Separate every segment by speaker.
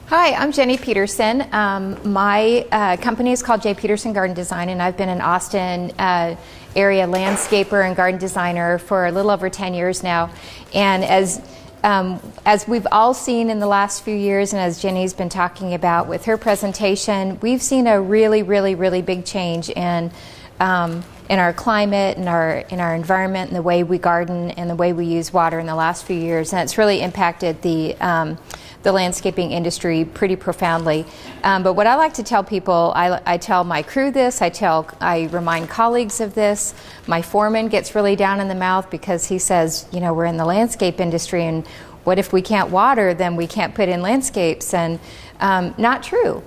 Speaker 1: Hi, I'm Jenny Peterson. My company is called J. Peterson Garden Design, and I've been an Austin area landscaper and garden designer for a little over 10 years now. And as we've all seen in the last few years, and as Jenny's been talking about with her presentation, we've seen a really big change in our climate and in our environment and the way we garden and the way we use water in the last few years, and it's really impacted the landscaping industry pretty profoundly. But what I like to tell people, I tell my crew this, I remind colleagues of this. My foreman gets really down in the mouth because he says, you know, we're in the landscape industry, and what if we can't water, then we can't put in landscapes, and not true.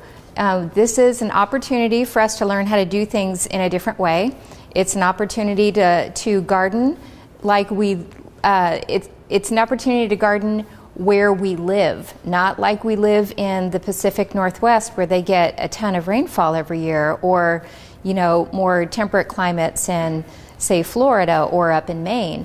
Speaker 1: This is an opportunity for us to learn how to do things in a different way. It's an opportunity to garden like it's an opportunity to garden where we live, not like we live in the Pacific Northwest where they get a ton of rainfall every year, or, you know, more temperate climates in, say, Florida or up in Maine.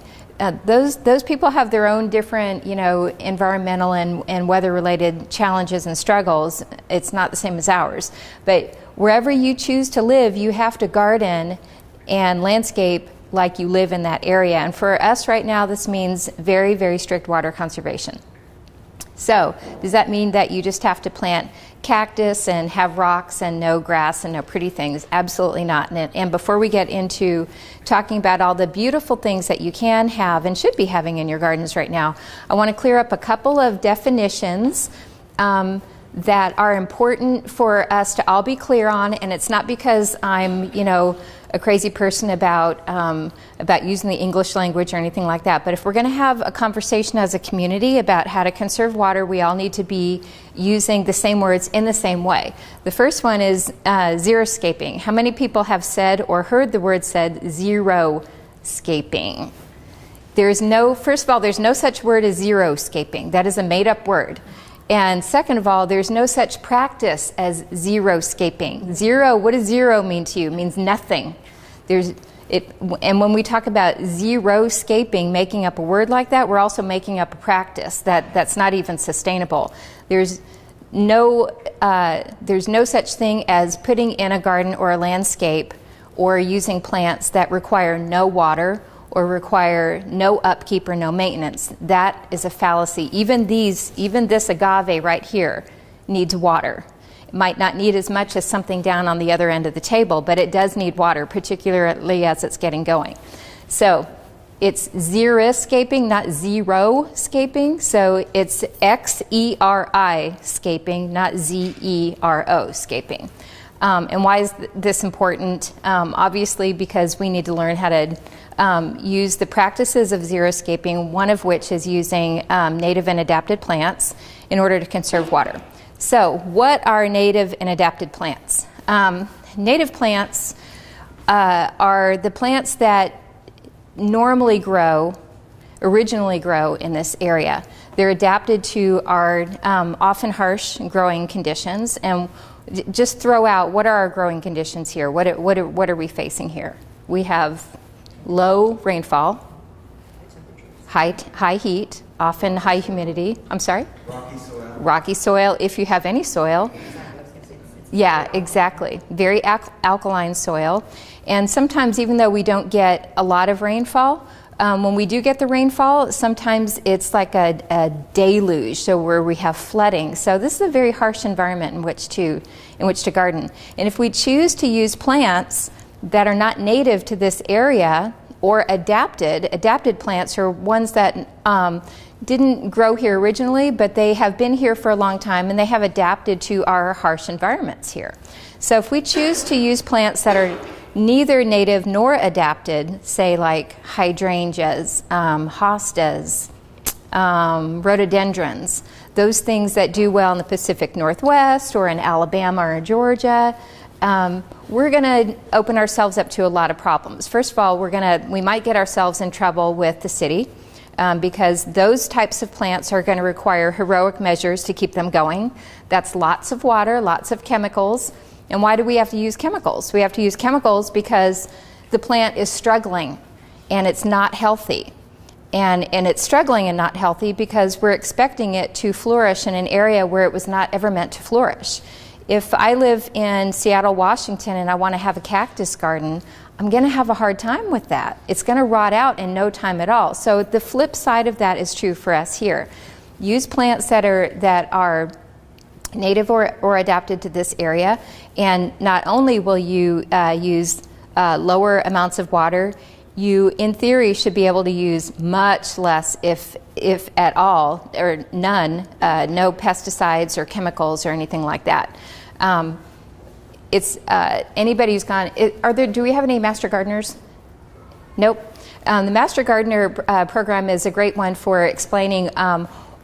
Speaker 1: Those people have their own different, you know, environmental and weather-related challenges and struggles. It's not the same as ours. But wherever you choose to live, you have to garden and landscape like you live in that area. And for us right now, this means very strict water conservation. So does that mean that you just have to plant cactus and have rocks and no grass and no pretty things? Absolutely not. And before we get into talking about all the beautiful things that you can have and should be having in your gardens right now, I want to clear up a couple of definitions that are important for us to all be clear on. And it's not because I'm, you know, a crazy person about using the English language or anything like that. But if we're going to have a conversation as a community about how to conserve water, we all need to be using the same words in the same way. The first one is xeriscaping. How many people have said or heard the word said xeroscaping? First of all, there's no such word as xeroscaping. That is a made-up word. And second of all, there's no such practice as xeroscaping. Zero, what does zero mean to you? It means nothing. And when we talk about xeroscaping, making up a word like that, we're also making up a practice that's not even sustainable. There's no such thing as putting in a garden or a landscape or using plants that require no water or require no upkeep or no maintenance. That is a fallacy. Even this agave right here needs water. It might not need as much as something down on the other end of the table, but it does need water, particularly as it's getting going. So it's xeriscaping, not zero-scaping. So it's X-E-R-I scaping, not Z-E-R-O scaping. And why is this important? Obviously because we need to learn how to use the practices of xeriscaping, one of which is using native and adapted plants in order to conserve water. So what are native and adapted plants? Native plants are the plants that originally grow in this area. They're adapted to our often harsh growing conditions. And just throw out, what are our growing conditions here? What are we facing here? We have low rainfall, high heat, often high humidity. I'm sorry?
Speaker 2: Rocky soil.
Speaker 1: Rocky soil, if you have any soil. Yeah, exactly. Very alkaline soil. And sometimes, even though we don't get a lot of rainfall, when we do get the rainfall, sometimes it's like a deluge, so where we have flooding. So this is a very harsh environment in which to garden. And if we choose to use plants that are not native to this area or adapted plants are ones that didn't grow here originally, but they have been here for a long time and they have adapted to our harsh environments here. So if we choose to use plants that are neither native nor adapted, say like hydrangeas, hostas, rhododendrons, those things that do well in the Pacific Northwest or in Alabama or in Georgia, we're going to open ourselves up to a lot of problems. First of all, we might get ourselves in trouble with the city because those types of plants are going to require heroic measures to keep them going. That's lots of water, lots of chemicals. And why do we have to use chemicals? We have to use chemicals because the plant is struggling and it's not healthy. and it's struggling and not healthy because we're expecting it to flourish in an area where it was not ever meant to flourish. If I live in Seattle, Washington, and I want to have a cactus garden, I'm going to have a hard time with that. It's going to rot out in no time at all. So the flip side of that is true for us here. Use plants that are native or adapted to this area, and not only will you use lower amounts of water, you in theory should be able to use much less, if at all, or none, no pesticides or chemicals or anything like that. It's anybody who's gone. Do we have any Master Gardeners? Nope. The Master Gardener program is a great one for explaining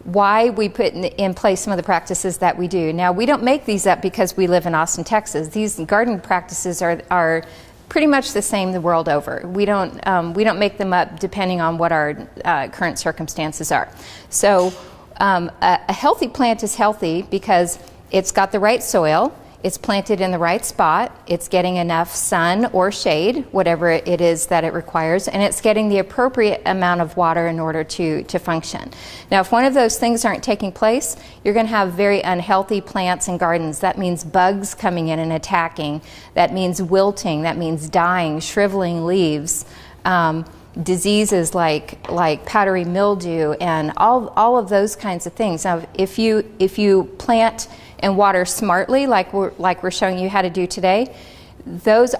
Speaker 1: why we put in place some of the practices that we do. Now, we don't make these up because we live in Austin, Texas. These garden practices are pretty much the same the world over. We don't make them up depending on what our current circumstances are. So a healthy plant is healthy because it's got the right soil, it's planted in the right spot, it's getting enough sun or shade, whatever it is that it requires, and it's getting the appropriate amount of water in order to function. Now, if one of those things aren't taking place, you're going to have very unhealthy plants and gardens. That means bugs coming in and attacking. That means wilting. That means dying, shriveling leaves. Diseases like powdery mildew and all of those kinds of things. Now, if you plant and water smartly, like we're showing you how to do today,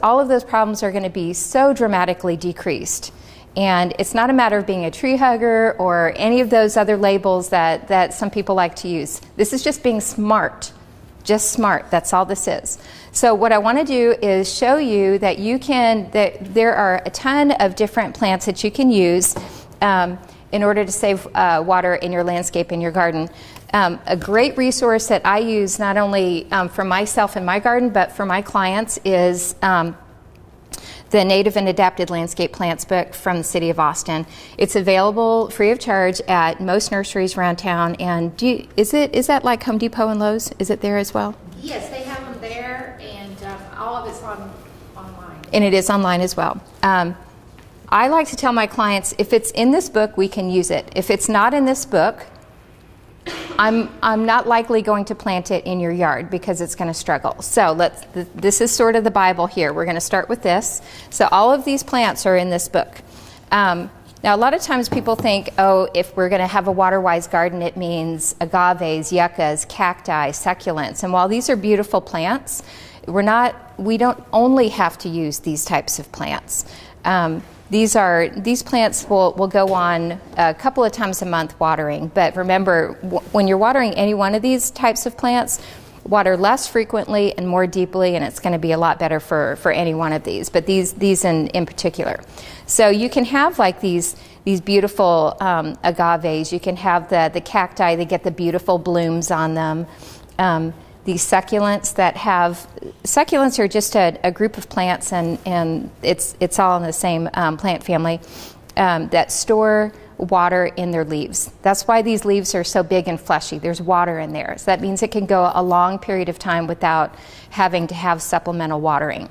Speaker 1: all of those problems are going to be so dramatically decreased. And it's not a matter of being a tree hugger or any of those other labels that some people like to use. This is just being smart. Just smart. That's all this is. So what I want to do is show you that there are a ton of different plants that you can use in order to save water in your landscape, in your garden. A great resource that I use not only for myself in my garden, but for my clients is the Native and Adapted Landscape Plants book from the City of Austin. It's available free of charge at most nurseries around town. And is that like Home Depot and Lowe's? Is it there as well?
Speaker 2: Yes, they have them there, and all of it's online.
Speaker 1: And it is online as well. I like to tell my clients, if it's in this book, we can use it. If it's not in this book, I'm not likely going to plant it in your yard because it's going to struggle. So this is sort of the Bible here. We're going to start with this. So all of these plants are in this book. Now, a lot of times people think, oh, if we're going to have a water-wise garden, it means agaves, yuccas, cacti, succulents. And while these are beautiful plants, we don't only have to use these types of plants. These plants will go on a couple of times a month watering, but remember, when you're watering any one of these types of plants, water less frequently and more deeply, and it's going to be a lot better for any one of these, but these in particular. So you can have like these beautiful agaves, you can have the cacti that get the beautiful blooms on them. These succulents succulents are just a group of plants, and it's all in the same plant family that store water in their leaves. That's why these leaves are so big and fleshy. There's water in there. So that means it can go a long period of time without having to have supplemental watering.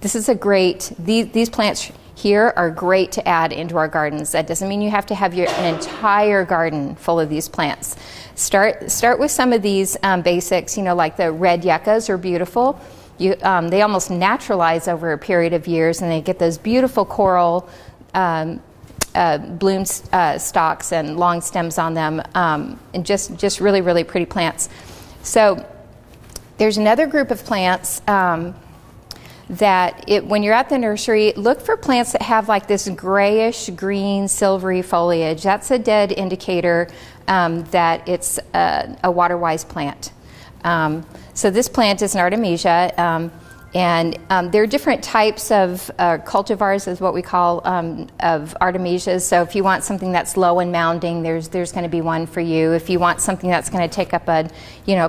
Speaker 1: This is these plants here are great to add into our gardens. That doesn't mean you have to have an entire garden full of these plants. Start with some of these basics, like the red yuccas are beautiful. They almost naturalize over a period of years, and they get those beautiful coral bloom stalks and long stems on them, and just really, really pretty plants. So there's another group of plants when you're at the nursery, look for plants that have like this grayish, green, silvery foliage. That's a dead indicator that it's a water-wise plant. So this plant is an artemisia, and there are different types of cultivars, is what we call, of artemisias. So if you want something that's low and mounding, there's going to be one for you. If you want something that's going to take up a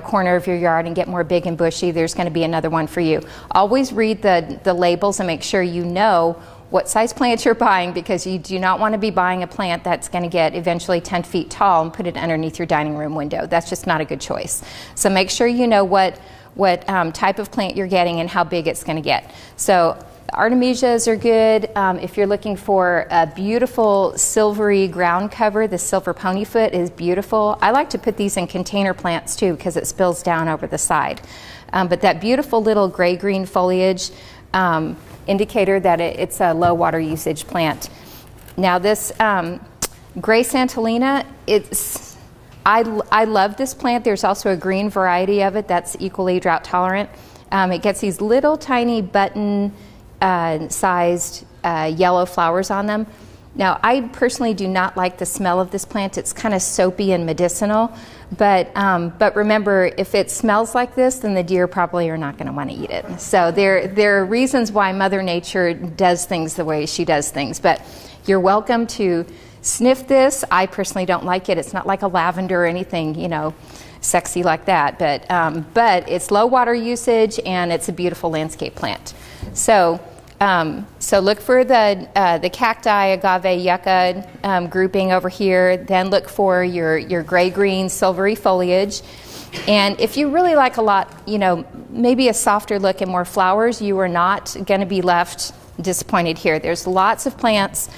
Speaker 1: corner of your yard and get more big and bushy, there's going to be another one for you. Always read the labels and make sure you know what size plant you're buying, because you do not want to be buying a plant that's going to get eventually 10 feet tall and put it underneath your dining room window. That's just not a good choice. So make sure you know what type of plant you're getting and how big it's going to get. So Artemisias are good. If you're looking for a beautiful silvery ground cover, the silver ponyfoot is beautiful. I like to put these in container plants too because it spills down over the side. But that beautiful little gray-green foliage, indicator that it's a low water usage plant. Now this gray Santolina, I love this plant. There's also a green variety of it that's equally drought tolerant. It gets these little tiny button sized yellow flowers on them. Now I personally do not like the smell of this plant. It's kind of soapy and medicinal, but remember, if it smells like this, then the deer probably are not going to want to eat it. So there are reasons why Mother Nature does things the way she does things, but you're welcome to sniff this. I personally don't like it. It's not like a lavender or anything, you know, sexy like that, but it's low water usage and it's a beautiful landscape plant. So look for the cacti, agave, yucca grouping over here. Then look for your gray-green, silvery foliage. And if you really like a lot, you know, maybe a softer look and more flowers, you are not going to be left disappointed here. There's lots of plants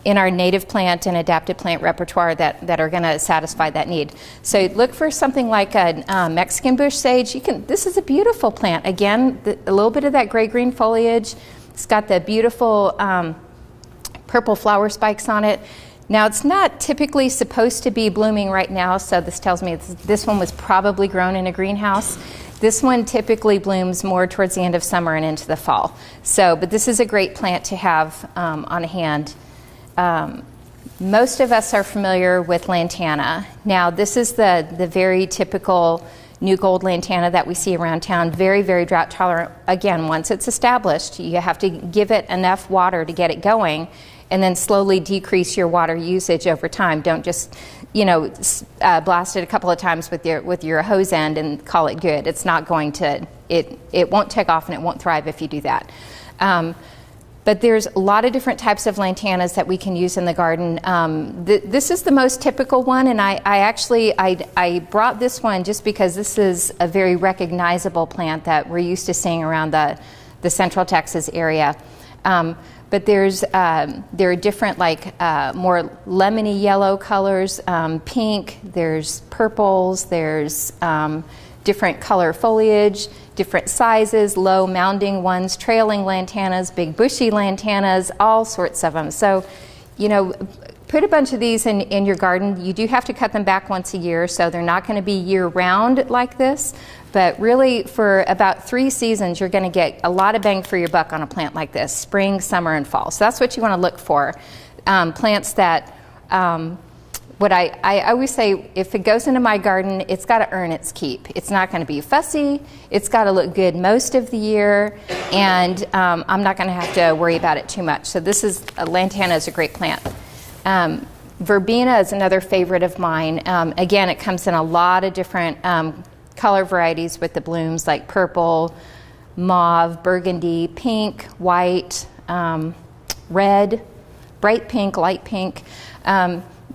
Speaker 1: in our native plant and adapted plant repertoire that are going to satisfy that need. So look for something like a Mexican bush sage. This is a beautiful plant. Again, a little bit of that gray-green foliage. It's got the beautiful purple flower spikes on it. Now it's not typically supposed to be blooming right now, so this tells me this one was probably grown in a greenhouse. This one typically blooms more towards the end of summer and into the fall. But this is a great plant to have on hand. Most of us are familiar with lantana. Now this is the very typical new gold lantana that we see around town, very, very drought tolerant. Again, once it's established, you have to give it enough water to get it going and then slowly decrease your water usage over time. Don't just, you know, blast it a couple of times with your hose end and call it good. It's not going to, it won't take off and it won't thrive if you do that. But there's a lot of different types of lantanas that we can use in the garden. This is the most typical one, and I brought this one just because this is a very recognizable plant that we're used to seeing around the Central Texas area. But there are different, like more lemony yellow colors, pink, there's purples, there's different color foliage, different sizes, low mounding ones, trailing lantanas, big bushy lantanas, all sorts of them. So, you know, put a bunch of these in your garden. You do have to cut them back once a year, so they're not going to be year-round like this. But really, for about 3 seasons, you're going to get a lot of bang for your buck on a plant like this, spring, summer, and fall. So that's what you want to look for. Plants that, what I always say, if it goes into my garden, it's got to earn its keep. It's not going to be fussy. It's got to look good most of the year, and I'm not going to have to worry about it too much. So this is, lantana is a great plant. Verbena is another favorite of mine. Again, it comes in a lot of different color varieties with the blooms, like purple, mauve, burgundy, pink, white, red, bright pink, light pink.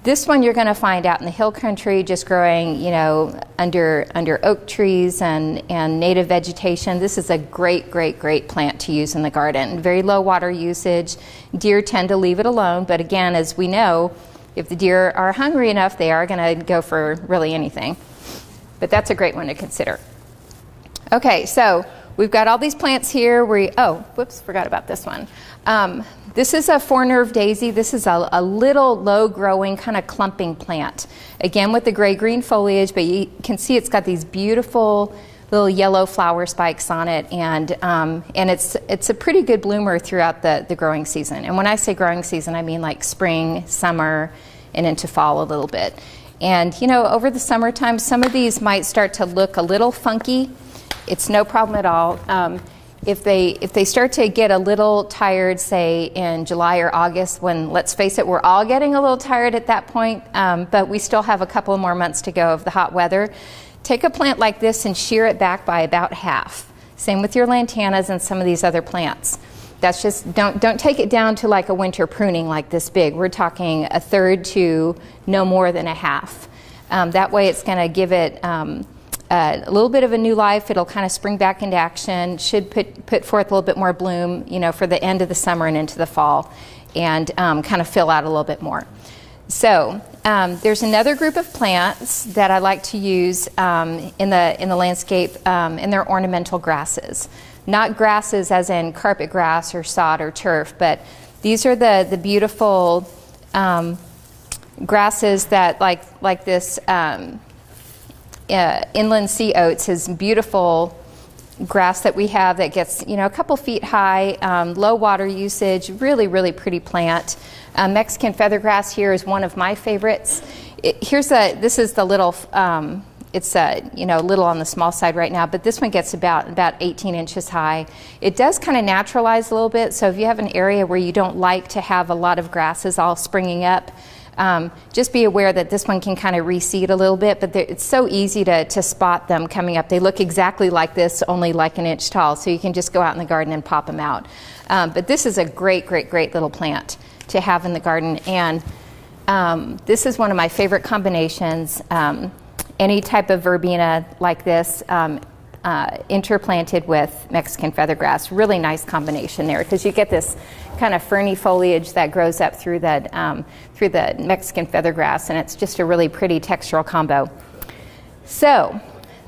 Speaker 1: This one you're going to find out in the hill country, just growing, you know, under oak trees and native vegetation. This is a great, great, great plant to use in the garden. Very low water usage. Deer tend to leave it alone, but again, as we know, if the deer are hungry enough, they are going to go for really anything. But that's a great one to consider. Okay, so we've got all these plants here. Forgot about this one. This is a four-nerve daisy. This is a little low-growing, kind of clumping plant. Again, with the gray-green foliage, but you can see it's got these beautiful little yellow flower spikes on it, and it's a pretty good bloomer throughout the growing season. And when I say growing season, I mean like spring, summer, and into fall a little bit. And you know, over the summertime, some of these might start to look a little funky. It's no problem at all. If they start to get a little tired, say in July or August, when, let's face it, we're all getting a little tired at that point, but we still have a couple more months to go of the hot weather, take a plant like this and shear it back by about half. Same with your lantanas and some of these other plants. That's just, don't take it down to like a winter pruning like this big. We're talking a third to no more than a half. That way it's going to give it a little bit of a new life. It'll kind of spring back into action, should put forth a little bit more bloom, for the end of the summer and into the fall, and kind of fill out a little bit more. So there's another group of plants that I like to use in the landscape, and they're ornamental grasses. Not grasses as in carpet grass or sod or turf, but these are the beautiful grasses that like this inland sea oats is beautiful grass that we have that gets a couple feet high, low water usage, really pretty plant. Mexican feathergrass here is one of my favorites. This is the little, it's little on the small side right now, but this one gets about 18 inches high. It does kind of naturalize a little bit, so if you have an area where you don't like to have a lot of grasses all springing up, just be aware that this one can kind of reseed a little bit, but it's so easy to spot them coming up. They look exactly like this, only like an inch tall, so you can just go out in the garden and pop them out. But this is a great little plant to have in the garden, and this is one of my favorite combinations. Any type of verbena like this, interplanted with Mexican feathergrass, really nice combination there, because you get this kind of ferny foliage that grows up through the Mexican feathergrass, and it's just a really pretty textural combo. So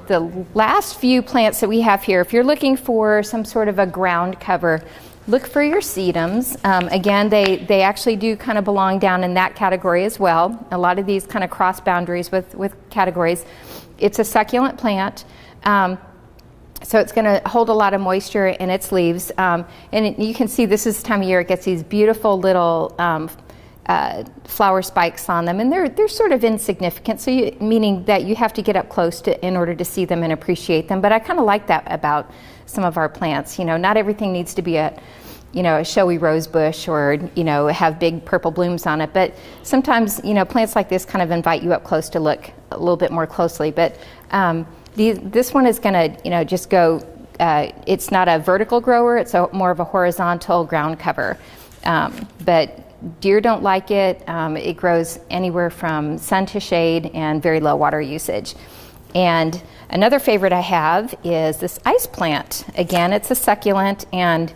Speaker 1: the last few plants that we have here, if you're looking for some sort of a ground cover, look for your sedums. Again, they actually do kind of belong down in that category as well. A lot of these kind of cross boundaries with categories. It's a succulent plant. So it's going to hold a lot of moisture in its leaves. And you can see this is the time of year it gets these beautiful little flower spikes on them. And they're sort of insignificant, so meaning that you have to get up close in order to see them and appreciate them. But I kind of like that about some of our plants. Not everything needs to be a showy rose bush or, have big purple blooms on it. But sometimes, plants like this kind of invite you up close to look a little bit more closely. But this one is going to, just go, it's not a vertical grower, it's more of a horizontal ground cover. But deer don't like it. It grows anywhere from sun to shade and very low water usage. And another favorite I have is this ice plant. Again, it's a succulent, and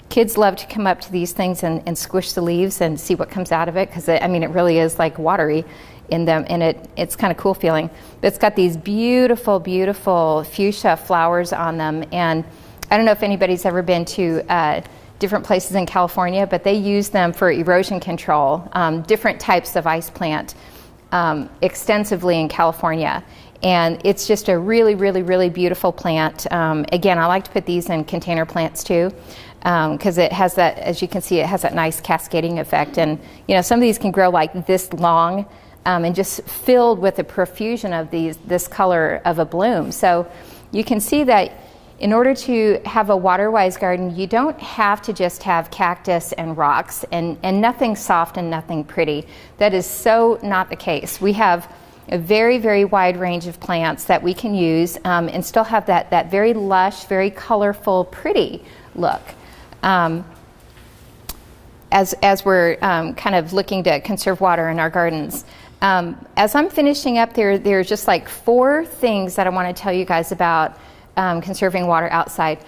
Speaker 1: kids love to come up to these things and squish the leaves and see what comes out of it, because it really is like watery in them, and it's kind of cool feeling. But it's got these beautiful fuchsia flowers on them, and I don't know if anybody's ever been to different places in California, but they use them for erosion control, different types of ice plant extensively in California. And it's just a really beautiful plant. Again, I like to put these in container plants too, because it has that, as you can see, it has that nice cascading effect. And some of these can grow like this long, and just filled with a profusion of this color of a bloom. So you can see that in order to have a water-wise garden, you don't have to just have cactus and rocks and nothing soft and nothing pretty. That is so not the case. We have a very wide range of plants that we can use, and still have that very lush, very colorful, pretty look. As we're kind of looking to conserve water in our gardens. As I'm finishing up, there's just like 4 things that I want to tell you guys about conserving water outside.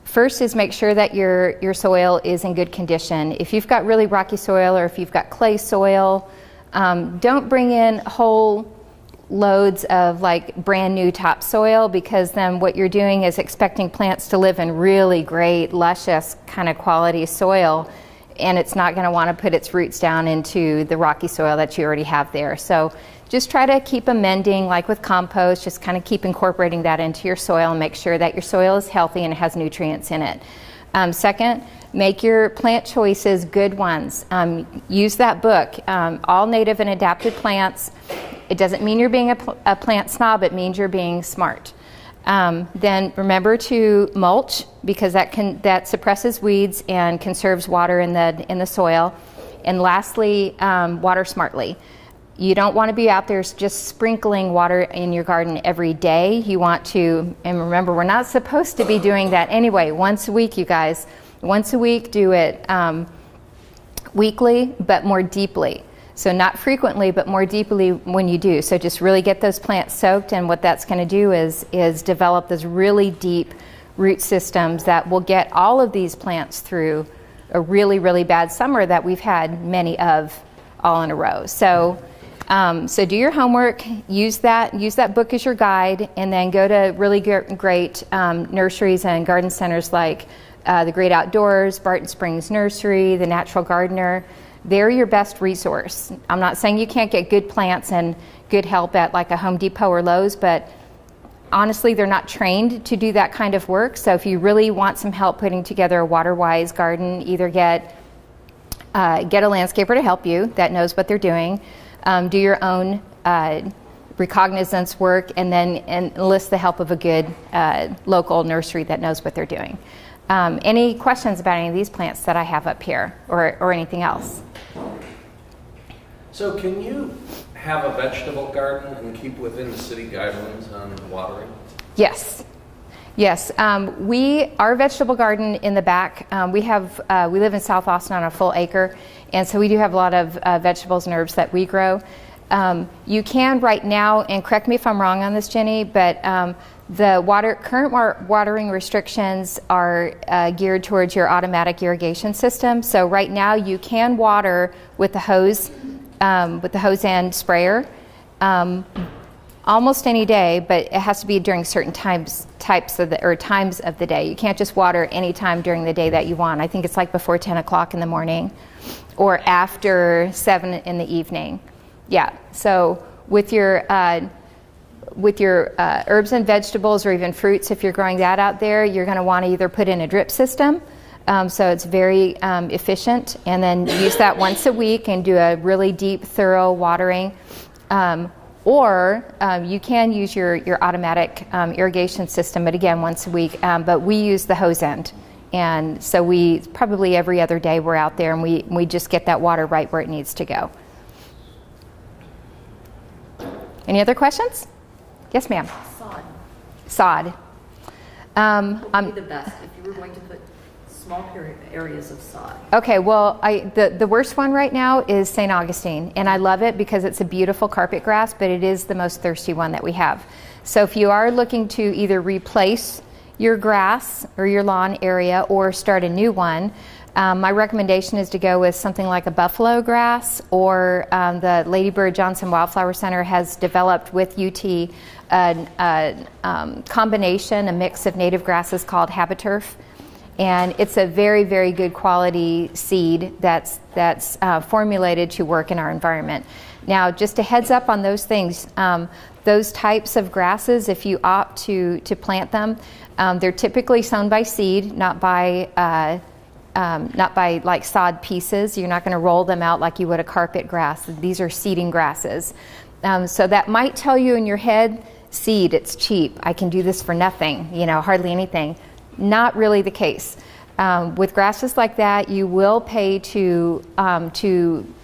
Speaker 1: First is make sure that your soil is in good condition. If you've got really rocky soil, or if you've got clay soil, don't bring in whole loads of like brand new topsoil, because then what you're doing is expecting plants to live in really great, luscious kind of quality soil, and it's not going to want to put its roots down into the rocky soil that you already have there. So just try to keep amending, like with compost, just kind of keep incorporating that into your soil and make sure that your soil is healthy and it has nutrients in it. Second, make your plant choices good ones. Use that book, All Native and Adapted Plants. It doesn't mean you're being a plant snob, it means you're being smart. Then remember to mulch, because that suppresses weeds and conserves water in the soil. And lastly, water smartly. You don't want to be out there just sprinkling water in your garden every day. You want to, and remember, we're not supposed to be doing that anyway. Once a week, you guys. Once a week, do it weekly, but more deeply. So not frequently, but more deeply when you do. So just really get those plants soaked, and what that's going to do is develop those really deep root systems that will get all of these plants through a really, really bad summer that we've had many of all in a row. So so do your homework, use that book as your guide, and then go to really great nurseries and garden centers like the Great Outdoors, Barton Springs Nursery, the Natural Gardener. They're your best resource. I'm not saying you can't get good plants and good help at like a Home Depot or Lowe's, but honestly, they're not trained to do that kind of work. So if you really want some help putting together a water-wise garden, either get a landscaper to help you that knows what they're doing, do your own recognizance work, and then enlist the help of a good local nursery that knows what they're doing. Any questions about any of these plants that I have up here, or anything else?
Speaker 3: So can you have a vegetable garden and keep within the city guidelines on watering?
Speaker 1: Yes. Our vegetable garden in the back, we live in South Austin on a full acre, and so we do have a lot of vegetables and herbs that we grow. You can right now, and correct me if I'm wrong on this, Jenny, but the current watering restrictions are geared towards your automatic irrigation system. So right now you can water with the hose and sprayer almost any day, but it has to be during certain times of the day. You can't just water any time during the day that you want. I think it's like before 10 o'clock in the morning or after 7 in the evening. Yeah. So with your herbs and vegetables, or even fruits, if you're growing that out there, you're going to want to either put in a drip system, so it's very efficient, and then use that once a week and do a really deep, thorough watering. Or you can use your automatic irrigation system, but again, once a week. But we use the hose end. And so we probably every other day we're out there, and we just get that water right where it needs to go. Any other questions? Yes, ma'am. Sod.
Speaker 4: Would be the best if you were going to put small areas of sod.
Speaker 1: Okay, well, the worst one right now is St. Augustine, and I love it because it's a beautiful carpet grass, but it is the most thirsty one that we have. So if you are looking to either replace your grass or your lawn area or start a new one, my recommendation is to go with something like a buffalo grass, or the Ladybird Johnson Wildflower Center has developed with UT a combination, a mix of native grasses called Habiturf. And it's a very, very good quality seed that's formulated to work in our environment. Now, just a heads up on those things. Those types of grasses, if you opt to plant them, they're typically sown by seed, not by like sod pieces. You're not going to roll them out like you would a carpet grass. These are seeding grasses. So that might tell you in your head, seed, it's cheap. I can do this for nothing, hardly anything. Not really the case. With grasses like that, you will pay to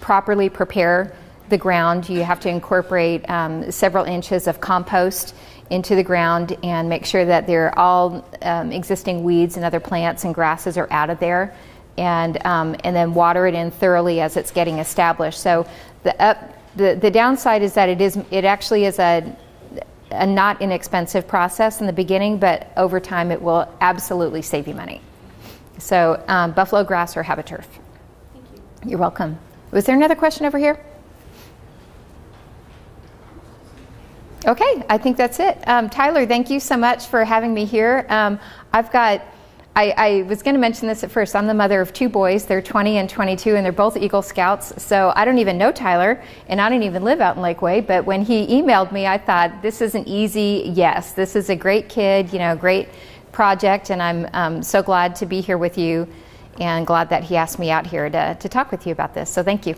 Speaker 1: properly prepare the ground. You have to incorporate several inches of compost into the ground and make sure that all existing weeds and other plants and grasses are out of there, and then water it in thoroughly as it's getting established. So the downside is that it actually is a not inexpensive process in the beginning, but over time it will absolutely save you money. So buffalo grass or Habiturf.
Speaker 2: Thank you.
Speaker 1: You're welcome. Was there another question over here? Okay, I think that's it. Tyler, thank you so much for having me here. I was going to mention this at first. I'm the mother of 2 boys. They're 20 and 22, and they're both Eagle Scouts. So I don't even know Tyler, and I don't even live out in Lakeway. But when he emailed me, I thought, this is an easy yes. This is a great kid, great project, and I'm so glad to be here with you, and glad that he asked me out here to talk with you about this. So thank you.